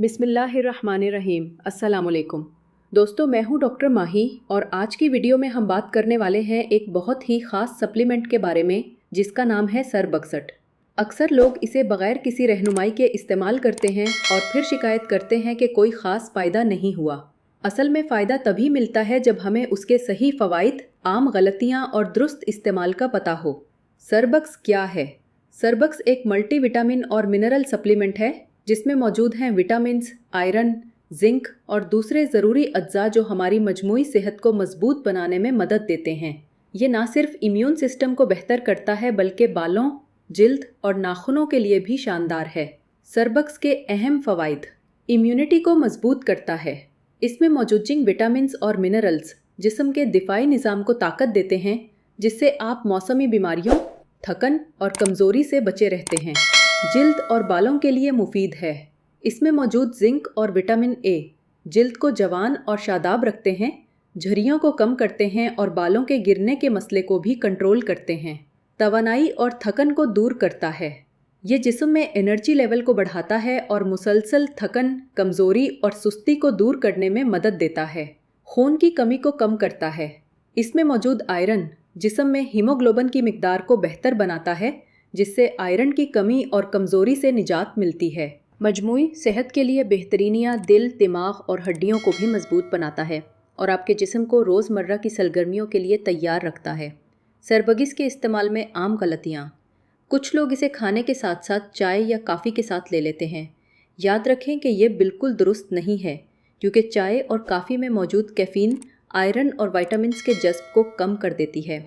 बिस्मिल्लाहिर्रहमानिर्रहीम। अस्सलाम वालेकुम दोस्तों, मैं हूं डॉक्टर माही और आज की वीडियो में हम बात करने वाले हैं एक बहुत ही ख़ास सप्लीमेंट के बारे में जिसका नाम है सरबक्सट। अक्सर लोग इसे बग़ैर किसी रहनुमाई के इस्तेमाल करते हैं और फिर शिकायत करते हैं कि कोई ख़ास फ़ायदा नहीं हुआ। असल में फ़ायदा तभी मिलता है जब हमें उसके सही फ़वाइद, आम गलतियाँ और दुरुस्त इस्तेमाल का पता हो। सरबक्स क्या है? सरबक्स एक मल्टीविटामिन और मिनरल सप्लीमेंट है जिसमें मौजूद हैं विटामिन्स, आयरन, जिंक और दूसरे ज़रूरी अज्जा जो हमारी मजमूई सेहत को मजबूत बनाने में मदद देते हैं। ये ना सिर्फ इम्यून सिस्टम को बेहतर करता है बल्कि बालों, जिल्द और नाखूनों के लिए भी शानदार है। सरबक्स के अहम फ़वाइद: इम्यूनिटी को मजबूत करता है। इसमें मौजूद जिंक, विटामिन्स और मिनरल्स जिस्म के दिफाई निज़ाम को ताकत देते हैं जिससे आप मौसमी बीमारियों, थकन और कमज़ोरी से बचे रहते हैं। जिल्द और बालों के लिए मुफीद है। इसमें मौजूद जिंक और विटामिन ए जिल्द को जवान और शादाब रखते हैं, झुर्रियों को कम करते हैं और बालों के गिरने के मसले को भी कंट्रोल करते हैं। तवानाई और थकन को दूर करता है। ये जिस्म में एनर्जी लेवल को बढ़ाता है और मुसलसल थकन, कमज़ोरी और सुस्ती को दूर करने में मदद देता है। खून की कमी को कम करता है। इसमें मौजूद आयरन जिस्म में हीमोग्लोबिन की मिकदार को बेहतर बनाता है जिससे आयरन की कमी और कमज़ोरी से निजात मिलती है। मजमूई सेहत के लिए बेहतरीनिया दिल, दिमाग और हड्डियों को भी मजबूत बनाता है और आपके जिस्म को रोज़मर्रा की सरगर्मियों के लिए तैयार रखता है। सरबगिस के इस्तेमाल में आम गलतियाँ: कुछ लोग इसे खाने के साथ साथ चाय या कॉफ़ी के साथ ले लेते हैं। याद रखें कि ये बिल्कुल दुरुस्त नहीं है क्योंकि चाय और कॉफ़ी में मौजूद कैफ़ीन आयरन और विटामिन्स के जज़्ब को कम कर देती है।